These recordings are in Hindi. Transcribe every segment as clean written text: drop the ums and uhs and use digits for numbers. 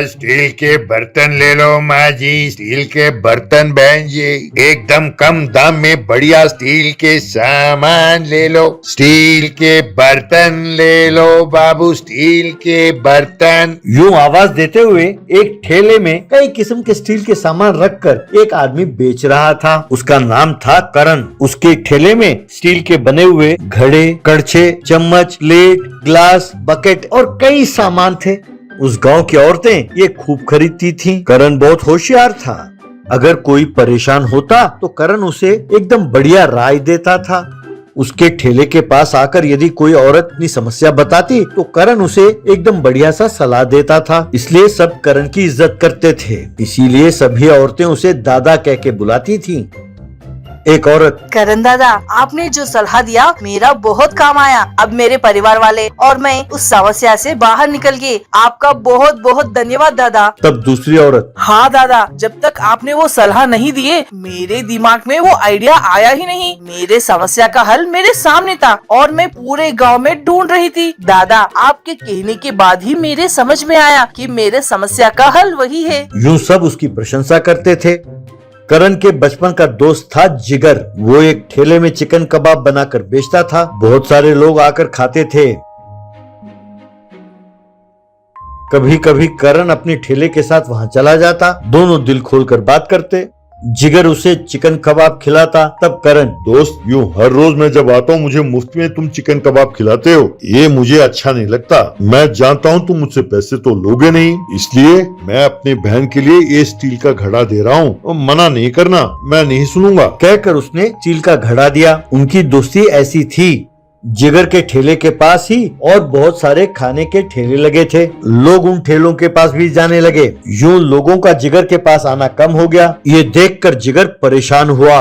स्टील के बर्तन ले लो माँ जी, स्टील के बर्तन बहन जी, एकदम कम दाम में बढ़िया स्टील के सामान ले लो। स्टील के बर्तन ले लो बाबू, स्टील के बर्तन। यूं आवाज देते हुए एक ठेले में कई किस्म के स्टील के सामान रखकर एक आदमी बेच रहा था। उसका नाम था करण। उसके ठेले में स्टील के बने हुए घड़े, कड़छे, चम्मच, प्लेट, ग्लास, बकेट और कई सामान थे। उस गांव की औरतें ये खूब खरीदती थीं। करण बहुत होशियार था। अगर कोई परेशान होता तो करण उसे एकदम बढ़िया राय देता था। उसके ठेले के पास आकर यदि कोई औरत अपनी समस्या बताती तो करण उसे एकदम बढ़िया सा सलाह देता था। इसलिए सब करण की इज्जत करते थे। इसीलिए सभी औरतें उसे दादा कह के बुलाती थीं। एक औरत, करण दादा, आपने जो सलाह दिया मेरा बहुत काम आया। अब मेरे परिवार वाले और मैं उस समस्या से बाहर निकल गए। आपका बहुत बहुत धन्यवाद दादा। तब दूसरी औरत, हाँ दादा, जब तक आपने वो सलाह नहीं दिए मेरे दिमाग में वो आइडिया आया ही नहीं। मेरे समस्या का हल मेरे सामने था और मैं पूरे गांव में ढूंढ रही थी। दादा, आपके कहने के बाद ही मेरे समझ में आया कि मेरे समस्या का हल वही है। यूं सब उसकी प्रशंसा करते थे। करण के बचपन का दोस्त था जिगर। वो एक ठेले में चिकन कबाब बनाकर बेचता था। बहुत सारे लोग आकर खाते थे। कभी कभी करण अपने ठेले के साथ वहां चला जाता। दोनों दिल खोलकर बात करते। जिगर उसे चिकन कबाब खिलाता। तब करण, दोस्त, यूं हर रोज मैं जब आता हूँ मुझे मुफ्त में तुम चिकन कबाब खिलाते हो, ये मुझे अच्छा नहीं लगता। मैं जानता हूँ तुम मुझसे पैसे तो लोगे नहीं, इसलिए मैं अपने बहन के लिए ये स्टील का घड़ा दे रहा हूँ। मना नहीं करना, मैं नहीं सुनूंगा। कहकर उसने स्टील का घड़ा दिया। उनकी दोस्ती ऐसी थी। जिगर के ठेले के पास ही और बहुत सारे खाने के ठेले लगे थे। लोग उन ठेलों के पास भी जाने लगे। यूं लोगों का जिगर के पास आना कम हो गया। ये देखकर जिगर परेशान हुआ।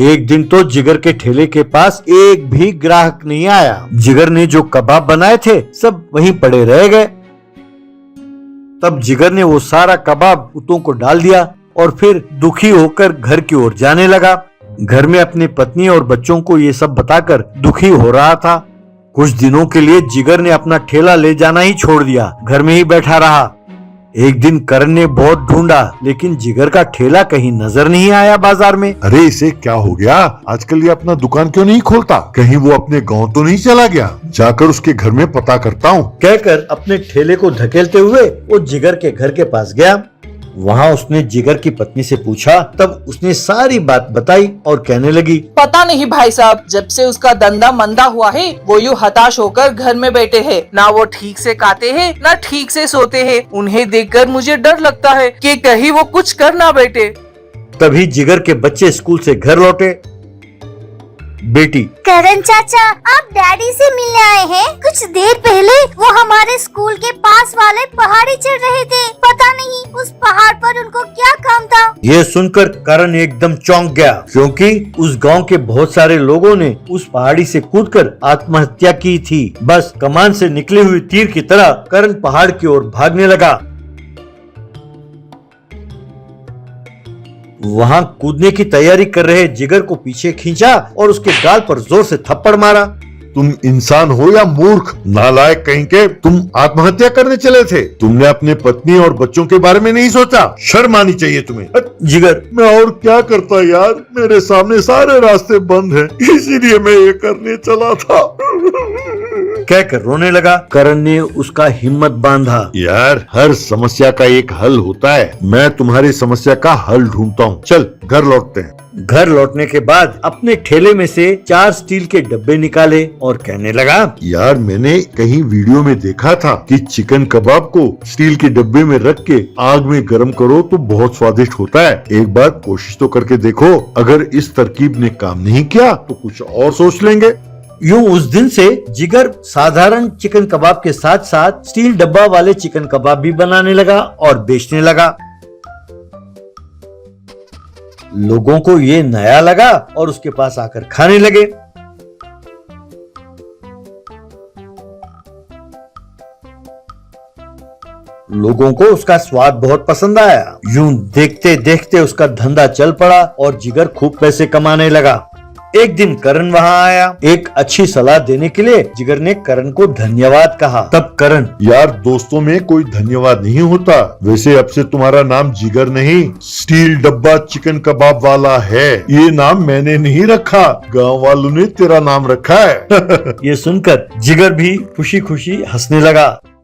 एक दिन तो जिगर के ठेले के पास एक भी ग्राहक नहीं आया। जिगर ने जो कबाब बनाए थे सब वहीं पड़े रह गए। तब जिगर ने वो सारा कबाब कुत्तों को डाल दिया और फिर दुखी होकर घर की ओर जाने लगा। घर में अपनी पत्नी और बच्चों को ये सब बताकर दुखी हो रहा था। कुछ दिनों के लिए जिगर ने अपना ठेला ले जाना ही छोड़ दिया। घर में ही बैठा रहा। एक दिन करण ने बहुत ढूंढा लेकिन जिगर का ठेला कहीं नजर नहीं आया बाजार में। अरे इसे क्या हो गया, आजकल ये अपना दुकान क्यों नहीं खोलता? कहीं वो अपने गांव तो नहीं चला गया? जाकर उसके घर में पता करता हूँ। कहकर अपने ठेले को धकेलते हुए वो जिगर के घर के पास गया। वहाँ उसने जिगर की पत्नी से पूछा। तब उसने सारी बात बताई और कहने लगी, पता नहीं भाई साहब, जब से उसका धंधा मंदा हुआ है वो यूँ हताश होकर घर में बैठे हैं। ना वो ठीक से खाते हैं ना ठीक से सोते हैं। उन्हें देखकर मुझे डर लगता है कि कहीं वो कुछ कर ना बैठे। तभी जिगर के बच्चे स्कूल से घर लौटे। बेटी, करण चाचा, आप डैडी से मिलने आए हैं? कुछ देर पहले वो हमारे स्कूल के पास वाले पहाड़ी चढ़ रहे थे। पता नहीं उस पहाड़ पर उनको क्या काम था। ये सुनकर करण एकदम चौंक गया क्योंकि उस गांव के बहुत सारे लोगों ने उस पहाड़ी से कूदकर आत्महत्या की थी। बस कमान से निकली हुई तीर की तरह करण पहाड़ की ओर भागने लगा। वहां कूदने की तैयारी कर रहे जिगर को पीछे खींचा और उसके गाल पर जोर से थप्पड़ मारा। तुम इंसान हो या मूर्ख, नालायक कहीं के, तुम आत्महत्या करने चले थे? तुमने अपने पत्नी और बच्चों के बारे में नहीं सोचा? शर्म आनी चाहिए तुम्हें। जिगर, मैं और क्या करता यार, मेरे सामने सारे रास्ते बंद हैं, इसीलिए मैं ये करने चला था। कहकर रोने लगा। करण ने उसका हिम्मत बांधा। यार, हर समस्या का एक हल होता है। मैं तुम्हारी समस्या का हल ढूंढता हूँ। चल घर लौटते हैं। घर लौटने के बाद अपने ठेले में से 4 स्टील के डब्बे निकाले और कहने लगा, यार मैंने कहीं वीडियो में देखा था कि चिकन कबाब को स्टील के डब्बे में रख के आग में गर्म करो तो बहुत स्वादिष्ट होता है। एक बार कोशिश तो करके देखो। अगर इस तरकीब ने काम नहीं किया तो कुछ और सोच लेंगे। यूं उस दिन से जिगर साधारण चिकन कबाब के साथ साथ स्टील डब्बा वाले चिकन कबाब भी बनाने लगा और बेचने लगा। लोगों को ये नया लगा और उसके पास आकर खाने लगे। लोगों को उसका स्वाद बहुत पसंद आया। यूं देखते देखते उसका धंधा चल पड़ा और जिगर खूब पैसे कमाने लगा। एक दिन करण वहाँ आया। एक अच्छी सलाह देने के लिए जिगर ने करण को धन्यवाद कहा। तब करण, यार दोस्तों में कोई धन्यवाद नहीं होता। वैसे अब से तुम्हारा नाम जिगर नहीं, स्टील डब्बा चिकन कबाब वाला है। ये नाम मैंने नहीं रखा, गांव वालों ने तेरा नाम रखा है। ये सुनकर जिगर भी खुशी खुशी हंसने लगा।